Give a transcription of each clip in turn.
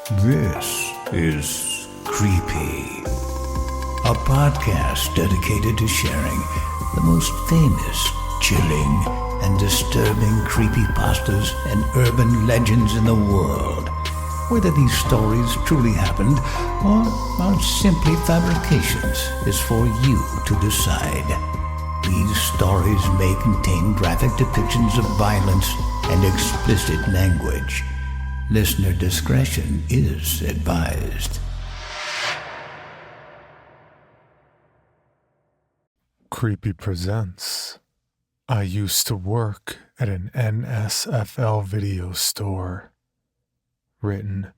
This is Creepy, a podcast dedicated to sharing the most famous, chilling, and disturbing creepypastas and urban legends in the world. Whether these stories truly happened or are simply fabrications is for you to decide. These stories may contain graphic depictions of violence and explicit language. Listener discretion is advised. Creepy presents I used to work at an NSFL video store. Written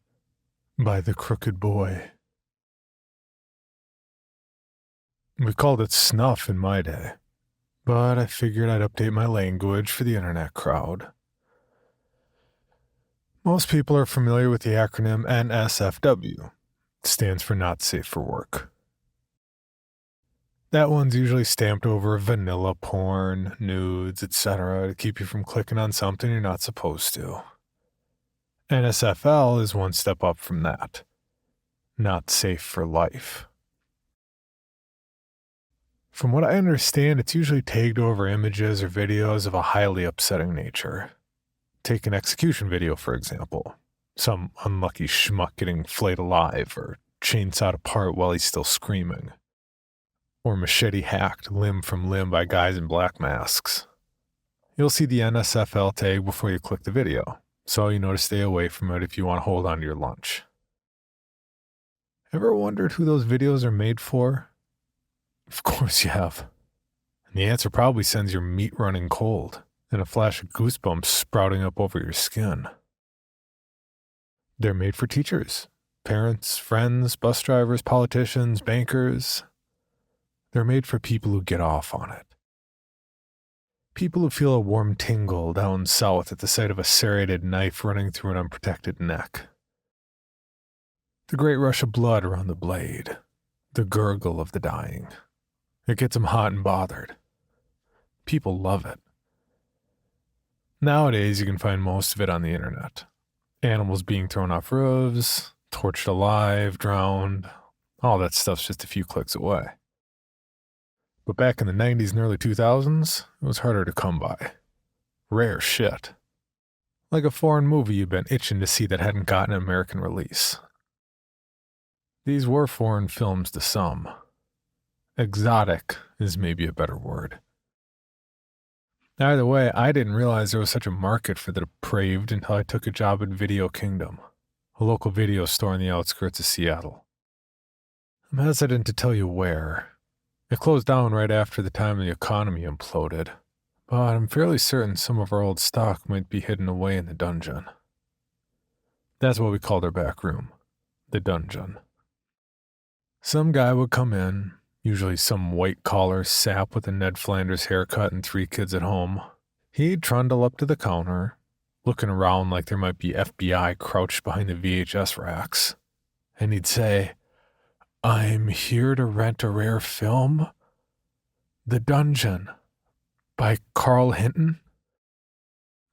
by TheCrookedBoy. We called it snuff in my day, but I figured I'd update my language for the internet crowd. Most people are familiar with the acronym NSFW. It stands for Not Safe for Work. That one's usually stamped over vanilla porn, nudes, etc. to keep you from clicking on something you're not supposed to. NSFL is one step up from that. Not safe for life. From what I understand, it's usually tagged over images or videos of a highly upsetting nature. Take an execution video, for example. Some unlucky schmuck getting flayed alive or chainsawed apart while he's still screaming. Or machete hacked limb from limb by guys in black masks. You'll see the NSFL tag before you click the video, so you know to stay away from it if you want to hold on to your lunch. Ever wondered who those videos are made for? Of course you have. And the answer probably sends your meat running cold and a flash of goosebumps sprouting up over your skin. They're made for teachers, parents, friends, bus drivers, politicians, bankers. They're made for people who get off on it. People who feel a warm tingle down south at the sight of a serrated knife running through an unprotected neck. The great rush of blood around the blade. The gurgle of the dying. It gets them hot and bothered. People love it. Nowadays, you can find most of it on the internet. Animals being thrown off roofs, torched alive, drowned. All that stuff's just a few clicks away. But back in the 90s and early 2000s, it was harder to come by. Rare shit. Like a foreign movie you've been itching to see that hadn't gotten an American release. These were foreign films to some. Exotic is maybe a better word. Either way, I didn't realize there was such a market for the depraved until I took a job at Video Kingdom, a local video store on the outskirts of Seattle. I'm hesitant to tell you where. It closed down right after the time the economy imploded, but I'm fairly certain some of our old stock might be hidden away in the dungeon. That's what we called our back room, the dungeon. Some guy would come in, usually some white-collar sap with a Ned Flanders haircut and 3 kids at home. He'd trundle up to the counter, looking around like there might be FBI crouched behind the VHS racks, and he'd say, "I'm here to rent a rare film, The Dungeon, by Carl Hinton."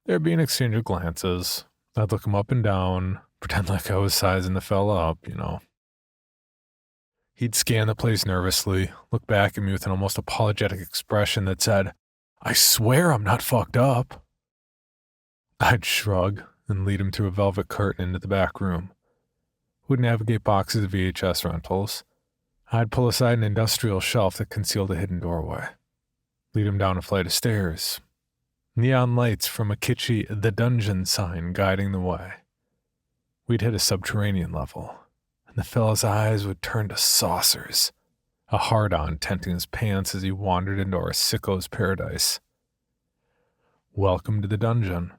There'd be an exchange of glances. I'd look him up and down, pretend like I was sizing the fella up, He'd scan the place nervously, look back at me with an almost apologetic expression that said, "I swear I'm not fucked up." I'd shrug and lead him through a velvet curtain into the back room. We'd navigate boxes of VHS rentals. I'd pull aside an industrial shelf that concealed a hidden doorway. Lead him down a flight of stairs. Neon lights from a kitschy "The Dungeon" sign guiding the way. We'd hit a subterranean level. The fella's eyes would turn to saucers, a hard-on tenting his pants as he wandered into our sicko's paradise. Welcome to the dungeon.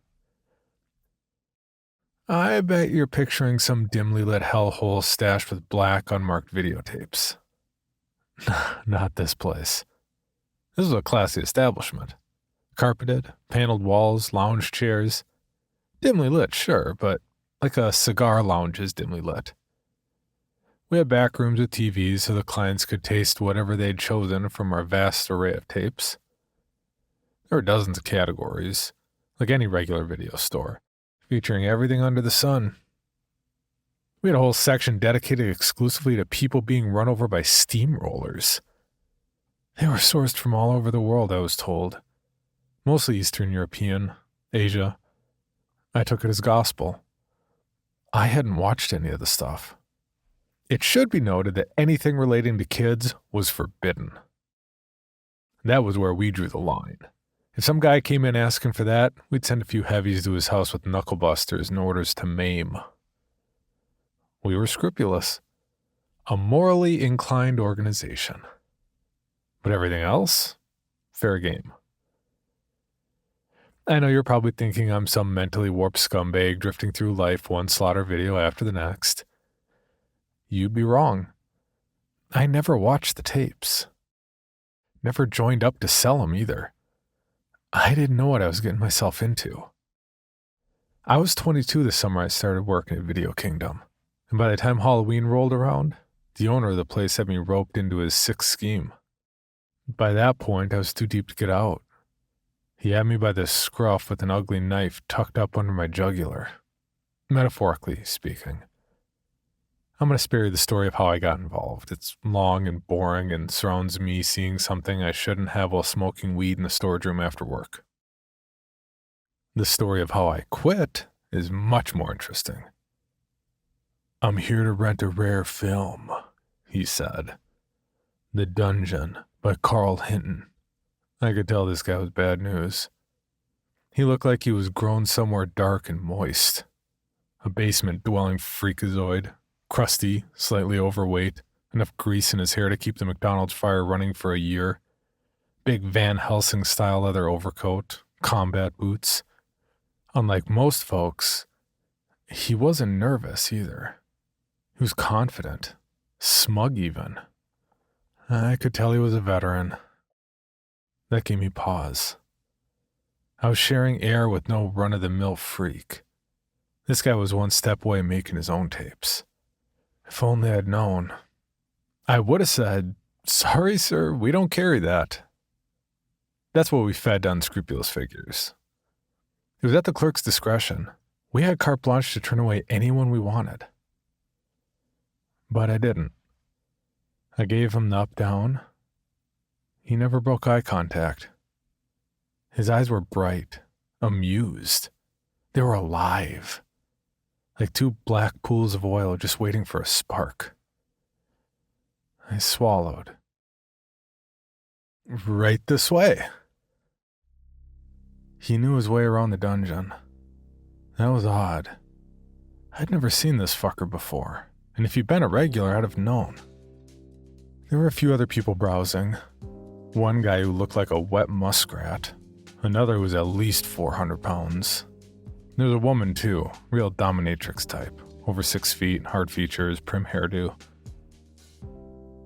I bet you're picturing some dimly lit hellhole stashed with black unmarked videotapes. Not this place. This was a classy establishment. Carpeted, paneled walls, lounge chairs. Dimly lit, sure, but like a cigar lounge is dimly lit. We had back rooms with TVs so the clients could taste whatever they'd chosen from our vast array of tapes. There were dozens of categories, like any regular video store, featuring everything under the sun. We had a whole section dedicated exclusively to people being run over by steamrollers. They were sourced from all over the world, I was told. Mostly Eastern European, Asia. I took it as gospel. I hadn't watched any of the stuff. It should be noted that anything relating to kids was forbidden. That was where we drew the line. If some guy came in asking for that, we'd send a few heavies to his house with knucklebusters and orders to maim. We were scrupulous. A morally inclined organization. But everything else? Fair game. I know you're probably thinking I'm some mentally warped scumbag drifting through life one slaughter video after the next. You'd be wrong. I never watched the tapes. Never joined up to sell them either. I didn't know what I was getting myself into. I was 22 the summer I started working at Video Kingdom, and by the time Halloween rolled around, the owner of the place had me roped into his sixth scheme. By that point, I was too deep to get out. He had me by the scruff with an ugly knife tucked up under my jugular, metaphorically speaking. I'm going to spare you the story of how I got involved. It's long and boring and surrounds me seeing something I shouldn't have while smoking weed in the storage room after work. The story of how I quit is much more interesting. "I'm here to rent a rare film," he said. "The Dungeon" by Carl Hinton. I could tell this guy was bad news. He looked like he was grown somewhere dark and moist. A basement-dwelling freakazoid, crusty, slightly overweight, enough grease in his hair to keep the McDonald's fryer running for a year. Big Van Helsing-style leather overcoat, combat boots. Unlike most folks, he wasn't nervous either. He was confident, smug even. I could tell he was a veteran. That gave me pause. I was sharing air with no run-of-the-mill freak. This guy was one step away making his own tapes. If only I'd known. I would have said, "Sorry, sir, we don't carry that." That's what we fed unscrupulous figures. It was at the clerk's discretion. We had carte blanche to turn away anyone we wanted. But I didn't. I gave him the up-down. He never broke eye contact. His eyes were bright, amused. They were alive, like two black pools of oil just waiting for a spark. I swallowed. "Right this way." He knew his way around the dungeon. That was odd. I'd never seen this fucker before, and if he'd been a regular, I'd have known. There were a few other people browsing. One guy who looked like a wet muskrat. Another who was at least 400 pounds. There was a woman too, real dominatrix type. Over 6 feet, hard features, prim hairdo.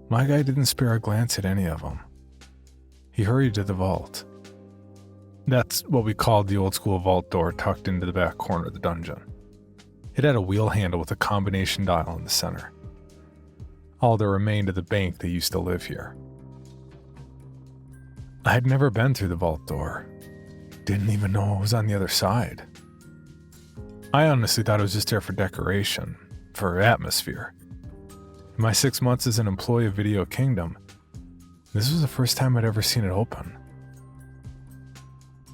My guy didn't spare a glance at any of them. He hurried to the vault. That's what we called the old school vault door tucked into the back corner of the dungeon. It had a wheel handle with a combination dial in the center. All that remained of the bank that used to live here. I'd never been through the vault door. Didn't even know what was on the other side. I honestly thought it was just there for decoration, for atmosphere. In my 6 months as an employee of Video Kingdom, this was the first time I'd ever seen it open.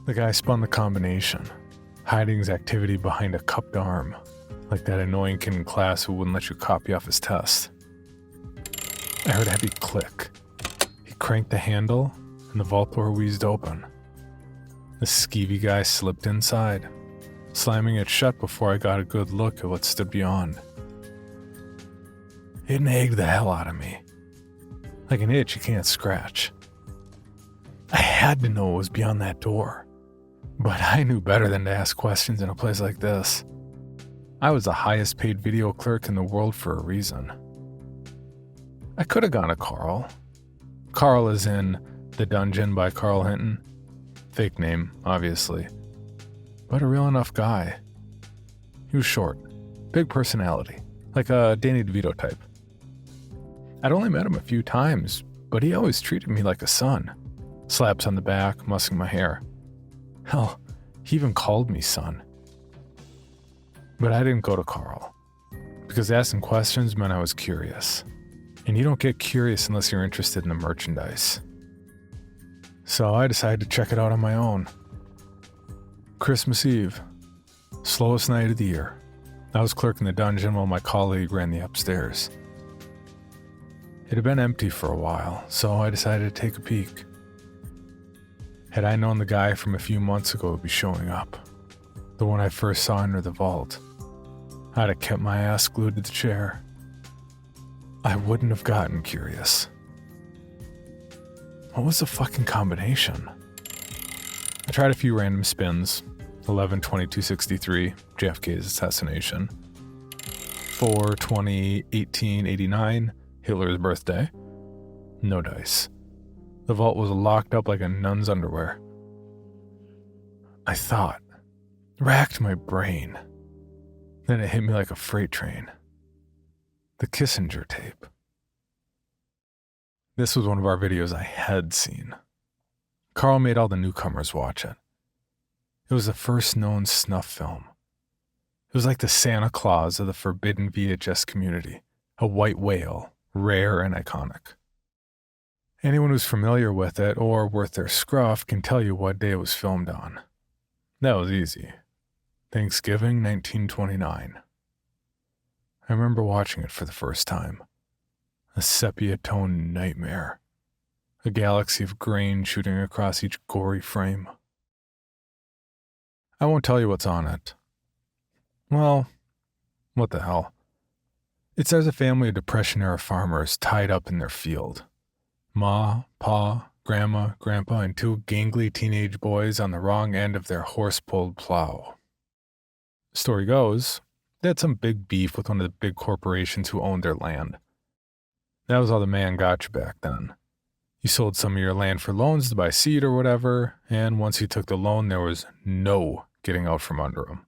The guy spun the combination, hiding his activity behind a cupped arm, like that annoying kid in class who wouldn't let you copy off his test. I heard a heavy click. He cranked the handle, and the vault door wheezed open. The skeevy guy slipped inside, slamming it shut before I got a good look at what stood beyond. It nagged the hell out of me. Like an itch you can't scratch. I had to know what was beyond that door, but I knew better than to ask questions in a place like this. I was the highest paid video clerk in the world for a reason. I could have gone to Carl. Carl is in The Dungeon by Carl Hinton. Fake name, obviously. But a real enough guy. He was short, big personality, like a Danny DeVito type. I'd only met him a few times, but he always treated me like a son. Slaps on the back, mussing my hair. Hell, he even called me son. But I didn't go to Carl. because asking questions meant I was curious. And you don't get curious unless you're interested in the merchandise. So I decided to check it out on my own. Christmas Eve, slowest night of the year. I was clerking the dungeon while my colleague ran the upstairs. It had been empty for a while, so I decided to take a peek. Had I known the guy from a few months ago would be showing up, the one I first saw enter the vault, I'd have kept my ass glued to the chair. I wouldn't have gotten curious. What was the fucking combination? I tried a few random spins. 11/22/63, JFK's assassination. 4/20/1889, Hitler's birthday. No dice. The vault was locked up like a nun's underwear. I thought, racked my brain. Then it hit me like a freight train. The Kissinger tape. This was one of our videos I had seen. Carl made all the newcomers watch it. It was the first known snuff film. It was like the Santa Claus of the forbidden VHS community, a white whale, rare and iconic. Anyone who's familiar with it or worth their scruff can tell you what day it was filmed on. That was easy. Thanksgiving, 1929. I remember watching it for the first time. A sepia-toned nightmare. A galaxy of grain shooting across each gory frame. I won't tell you what's on it. Well, what the hell. It stars a family of Depression-era farmers tied up in their field. Ma, Pa, Grandma, Grandpa, and two gangly teenage boys on the wrong end of their horse-pulled plow. Story goes, they had some big beef with one of the big corporations who owned their land. That was all the man got you back then. You sold some of your land for loans to buy seed or whatever, and once you took the loan, there was no getting out from under them.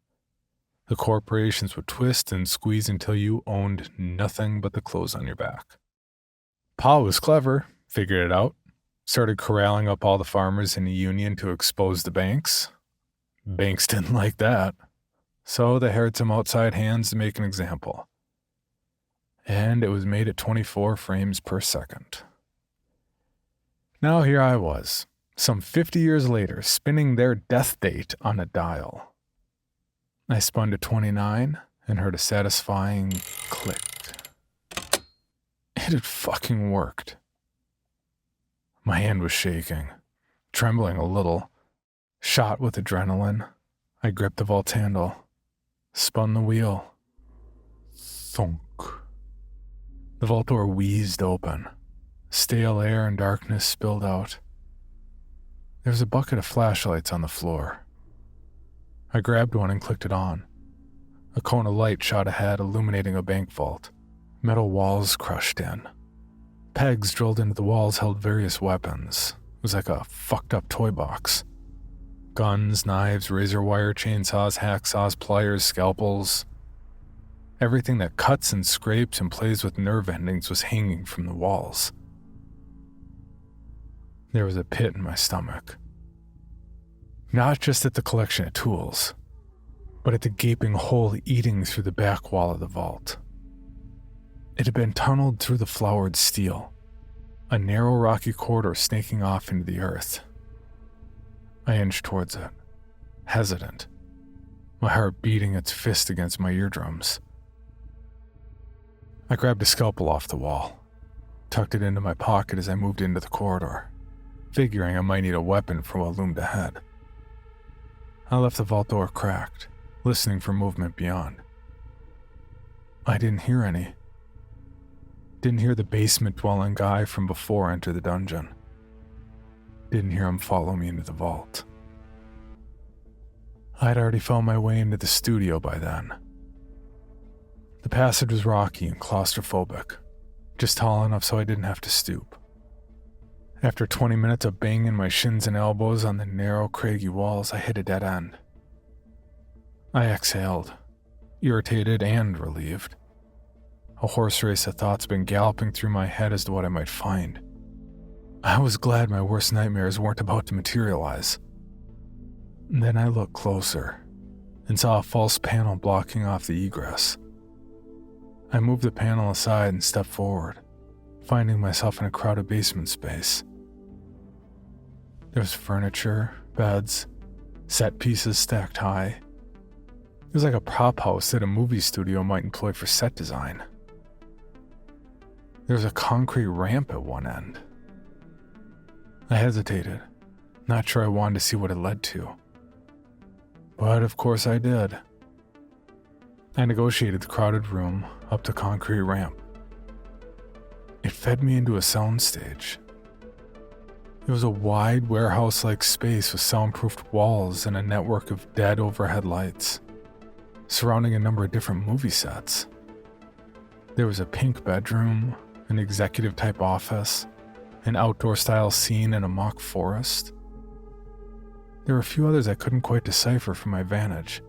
The corporations would twist and squeeze until you owned nothing but the clothes on your back. Pa was clever, figured it out, started corralling up all the farmers in a union to expose the banks. Banks didn't like that, so they hired some outside hands to make an example. And it was made at 24 frames per second. Now here I was, some 50 years later, spinning their death date on a dial. I spun to 29 and heard a satisfying click. It had fucking worked. My hand was shaking, trembling a little. Shot with adrenaline, I gripped the vault handle, spun the wheel. Thunk. The vault door wheezed open. Stale air and darkness spilled out. There was a bucket of flashlights on the floor. I grabbed one and clicked it on. A cone of light shot ahead, illuminating a bank vault. Metal walls crushed in. Pegs drilled into the walls held various weapons. It was like a fucked up toy box. Guns, knives, razor wire, chainsaws, hacksaws, pliers, scalpels. Everything that cuts and scrapes and plays with nerve endings was hanging from the walls. There was a pit in my stomach. Not just at the collection of tools, but at the gaping hole eating through the back wall of the vault. It had been tunneled through the flowered steel, a narrow rocky corridor snaking off into the earth. I inched towards it, hesitant, my heart beating its fist against my eardrums. I grabbed a scalpel off the wall, tucked it into my pocket as I moved into the corridor, figuring I might need a weapon for what loomed ahead. I left the vault door cracked, listening for movement beyond. I didn't hear any. Didn't hear the basement-dwelling guy from before enter the dungeon. Didn't hear him follow me into the vault. I'd already found my way into the studio by then. The passage was rocky and claustrophobic, just tall enough so I didn't have to stoop. After 20 minutes of banging my shins and elbows on the narrow, craggy walls, I hit a dead end. I exhaled, irritated and relieved. A horse race of thoughts been galloping through my head as to what I might find. I was glad my worst nightmares weren't about to materialize. Then I looked closer and saw a false panel blocking off the egress. I moved the panel aside and stepped forward, finding myself in a crowded basement space. There was furniture, beds, set pieces stacked high. It was like a prop house that a movie studio might employ for set design. There was a concrete ramp at one end. I hesitated, not sure I wanted to see what it led to. But of course I did. I negotiated the crowded room up the concrete ramp. It fed me into a soundstage. It was a wide warehouse-like space with soundproofed walls and a network of dead overhead lights, surrounding a number of different movie sets. There was a pink bedroom, an executive-type office, an outdoor-style scene in a mock forest. There were a few others I couldn't quite decipher from my vantage.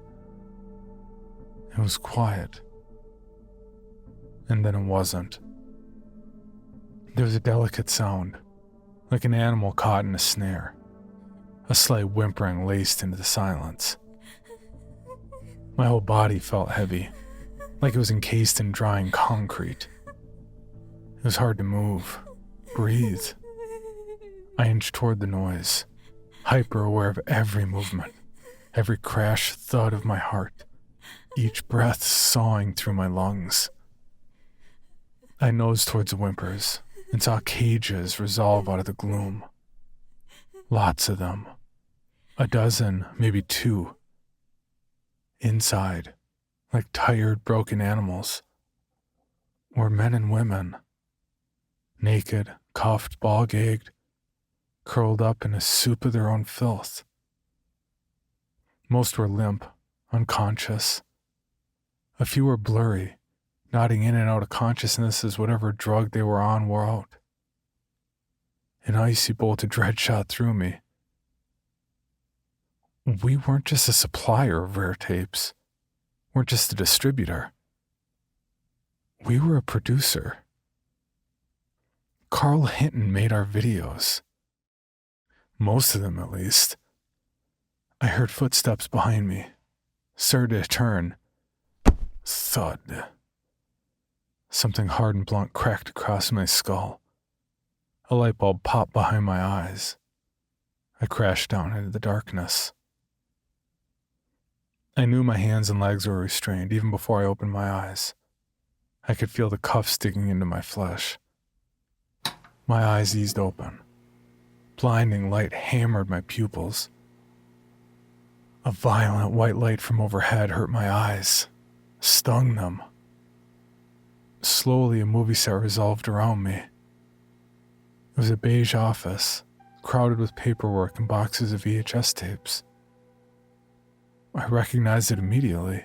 It was quiet. And then it wasn't. There was a delicate sound, like an animal caught in a snare. A slight whimpering laced into the silence. My whole body felt heavy, like it was encased in drying concrete. It was hard to move, breathe. I inched toward the noise, hyper aware of every movement, every crash thud of my heart, each breath sawing through my lungs. I nosed towards the whimpers and saw cages resolve out of the gloom. Lots of them. A dozen, maybe two. Inside, like tired, broken animals, were men and women. Naked, cuffed, ball-gagged, curled up in a soup of their own filth. Most were limp, unconscious. A few were blurry, nodding in and out of consciousness as whatever drug they were on wore out. An icy bolt of dread shot through me. We weren't just a supplier of rare tapes. Weren't just a distributor. We were a producer. Carl Hinton made our videos. Most of them, at least. I heard footsteps behind me. Started to turn. Thud. Something hard and blunt cracked across my skull. A light bulb popped behind my eyes. I crashed down into the darkness. I knew my hands and legs were restrained even before I opened my eyes. I could feel the cuffs digging into my flesh. My eyes eased open. Blinding light hammered my pupils. A violent white light from overhead hurt my eyes, stung them. Slowly, a movie set resolved around me. It was a beige office, crowded with paperwork and boxes of VHS tapes. I recognized it immediately.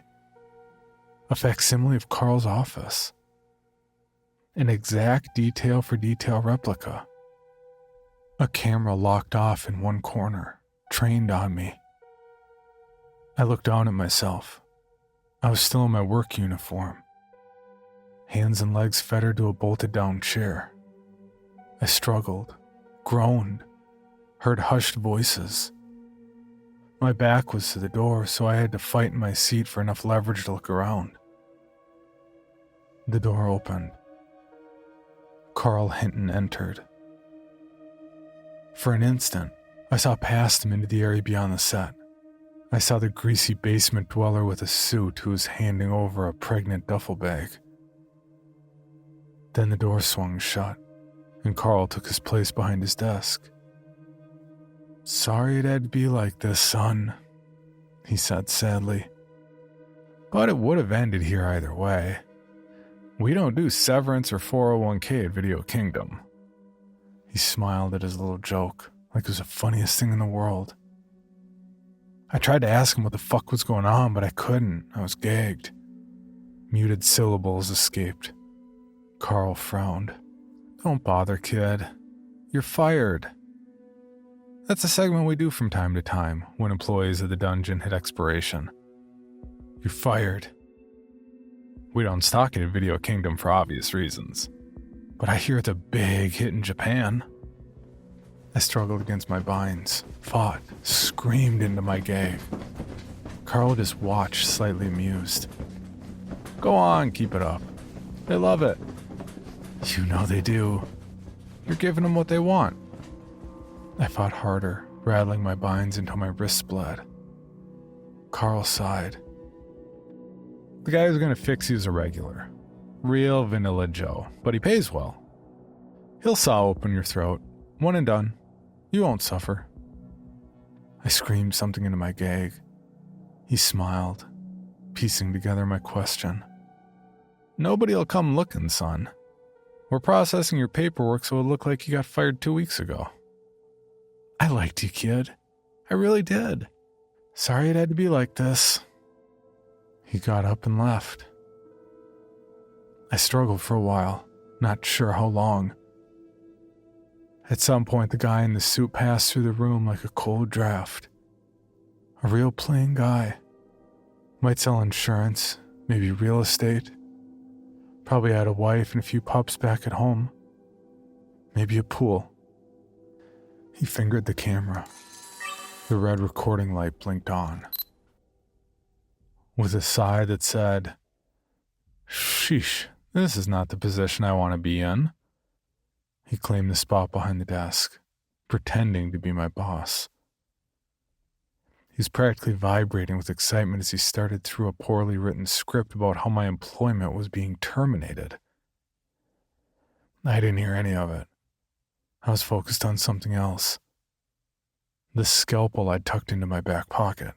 A facsimile of Carl's office. An exact detail-for-detail replica. A camera locked off in one corner, trained on me. I looked down at myself. I was still in my work uniform. Hands and legs fettered to a bolted-down chair. I struggled, groaned, heard hushed voices. My back was to the door, so I had to fight in my seat for enough leverage to look around. The door opened. Carl Hinton entered. For an instant, I saw past him into the area beyond the set. I saw the greasy basement dweller with a suit who was handing over a pregnant duffel bag. Then the door swung shut, and Carl took his place behind his desk. "Sorry it had to be like this, son," he said sadly. "But it would have ended here either way. We don't do severance or 401k at Video Kingdom." He smiled at his little joke, like it was the funniest thing in the world. I tried to ask him what the fuck was going on, but I couldn't. I was gagged. Muted syllables escaped. Carl frowned. "Don't bother, kid. You're fired." That's a segment we do from time to time when employees of the dungeon hit expiration. You're fired. We don't stock it at Video Kingdom for obvious reasons, but I hear it's a big hit in Japan. I struggled against my binds, fought, screamed into my gag. Carl just watched, slightly amused. "Go on, keep it up. They love it. You know they do. You're giving them what they want. I fought harder, rattling my binds until my wrists bled. Carl sighed. The guy who's going to fix you is a regular. Real vanilla Joe, but he pays well. He'll saw open your throat. One and done. You won't suffer. I screamed something into my gag. He smiled, piecing together my question. Nobody'll come looking, son. We're processing your paperwork so it'll look like you got fired 2 weeks ago. I liked you, kid. I really did. Sorry it had to be like this. He got up and left. I struggled for a while, not sure how long. At some point, the guy in the suit passed through the room like a cold draft. A real plain guy. Might sell insurance, maybe real estate. Probably had a wife and a few pups back at home. Maybe a pool. He fingered the camera. The red recording light blinked on. With a sigh that said, "Sheesh, this is not the position I want to be in." He claimed the spot behind the desk, pretending to be my boss. He was practically vibrating with excitement as he started through a poorly written script about how my employment was being terminated. I didn't hear any of it. I was focused on something else. The scalpel I'd tucked into my back pocket.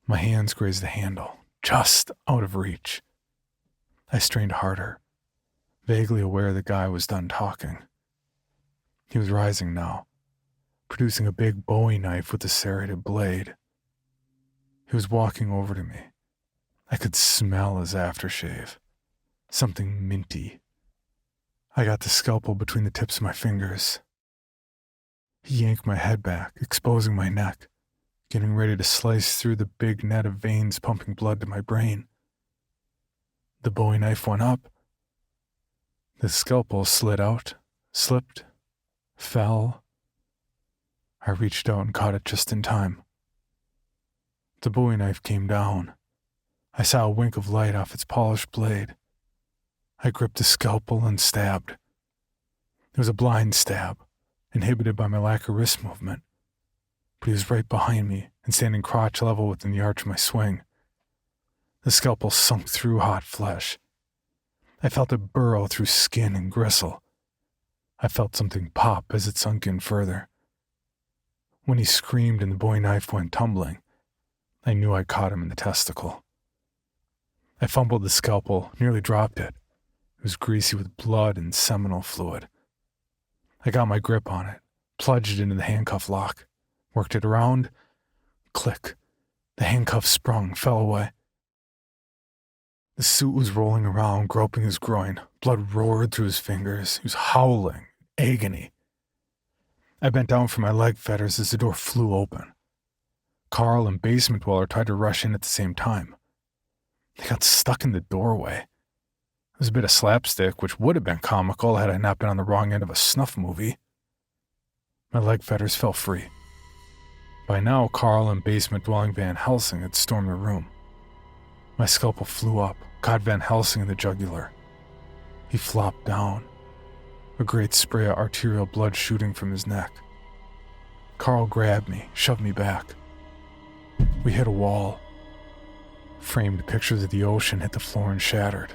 My hands grazed the handle, just out of reach. I strained harder, vaguely aware the guy was done talking. He was rising now, producing a big Bowie knife with a serrated blade. He was walking over to me. I could smell his aftershave, something minty. I got the scalpel between the tips of my fingers. He yanked my head back, exposing my neck, getting ready to slice through the big net of veins pumping blood to my brain. The Bowie knife went up. The scalpel slid out, slipped, fell. I reached out and caught it just in time. The Bowie knife came down. I saw a wink of light off its polished blade. I gripped the scalpel and stabbed. It was a blind stab, inhibited by my lack of wrist movement, but he was right behind me and standing crotch level within the arch of my swing. The scalpel sunk through hot flesh. I felt it burrow through skin and gristle. I felt something pop as it sunk in further. When he screamed and the Bowie knife went tumbling, I knew I'd caught him in the testicle. I fumbled the scalpel, nearly dropped it. It was greasy with blood and seminal fluid. I got my grip on it, plunged it into the handcuff lock, worked it around. Click. The handcuff sprung, fell away. The suit was rolling around, groping his groin. Blood roared through his fingers. He was howling, agony. I bent down for my leg fetters as the door flew open. Carl and Basement Dweller tried to rush in at the same time. They got stuck in the doorway. It was a bit of slapstick, which would have been comical had I not been on the wrong end of a snuff movie. My leg fetters fell free. By now, Carl and basement-dwelling Van Helsing had stormed the room. My scalpel flew up, caught Van Helsing in the jugular. He flopped down, a great spray of arterial blood shooting from his neck. Carl grabbed me, shoved me back. We hit a wall. Framed pictures of the ocean hit the floor and shattered.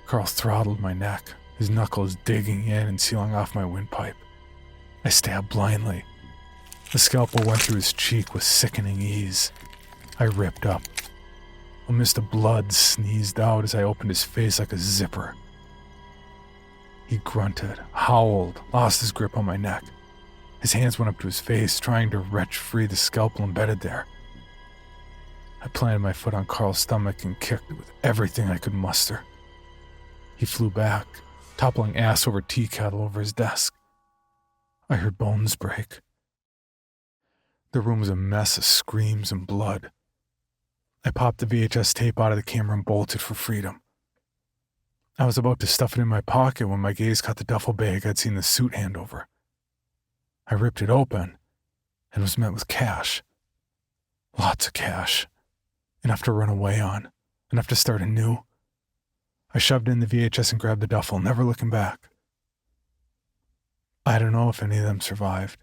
Carl throttled my neck, his knuckles digging in and sealing off my windpipe. I stabbed blindly. The scalpel went through his cheek with sickening ease. I ripped up. A mist of blood sneezed out as I opened his face like a zipper. He grunted, howled, lost his grip on my neck. His hands went up to his face, trying to wrench free the scalpel embedded there. I planted my foot on Carl's stomach and kicked it with everything I could muster. He flew back, toppling ass over tea kettle over his desk. I heard bones break. The room was a mess of screams and blood. I popped the VHS tape out of the camera and bolted for freedom. I was about to stuff it in my pocket when my gaze caught the duffel bag I'd seen the suit hand over. I ripped it open and was met with cash. Lots of cash. Enough to run away on. Enough to start anew. I shoved in the VHS and grabbed the duffel, never looking back. I don't know if any of them survived.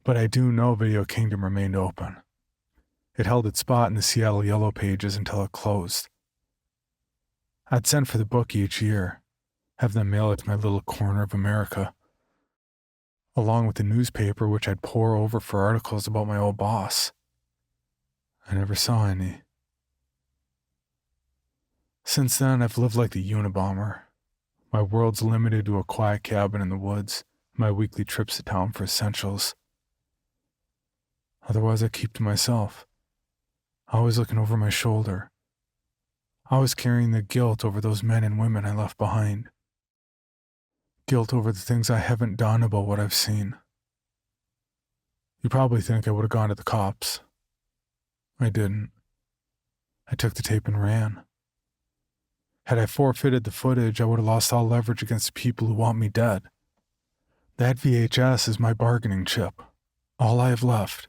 But I do know Video Kingdom remained open. It held its spot in the Seattle Yellow Pages until it closed. I'd send for the book each year, have them mail it to my little corner of America, along with the newspaper which I'd pore over for articles about my old boss. I never saw any. Since then, I've lived like the Unabomber. My world's limited to a quiet cabin in the woods, my weekly trips to town for essentials. Otherwise, I keep to myself, always looking over my shoulder, always carrying the guilt over those men and women I left behind. Guilt over the things I haven't done about what I've seen. You probably think I would have gone to the cops. I didn't. I took the tape and ran. Had I forfeited the footage, I would have lost all leverage against the people who want me dead. That VHS is my bargaining chip, all I have left.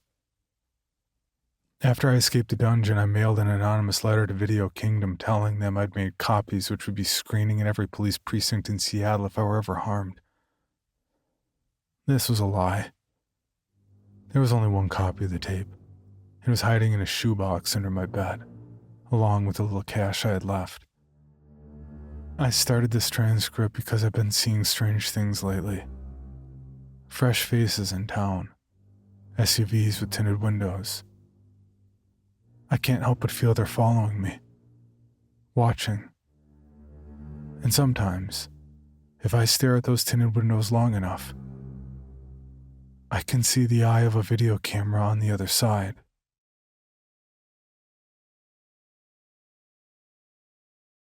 After I escaped the dungeon, I mailed an anonymous letter to Video Kingdom telling them I'd made copies which would be screening in every police precinct in Seattle if I were ever harmed. This was a lie. There was only one copy of the tape. It was hiding in a shoebox under my bed, along with the little cash I had left. I started this transcript because I've been seeing strange things lately. Fresh faces in town, SUVs with tinted windows. I can't help but feel they're following me, watching. And sometimes, if I stare at those tinted windows long enough, I can see the eye of a video camera on the other side.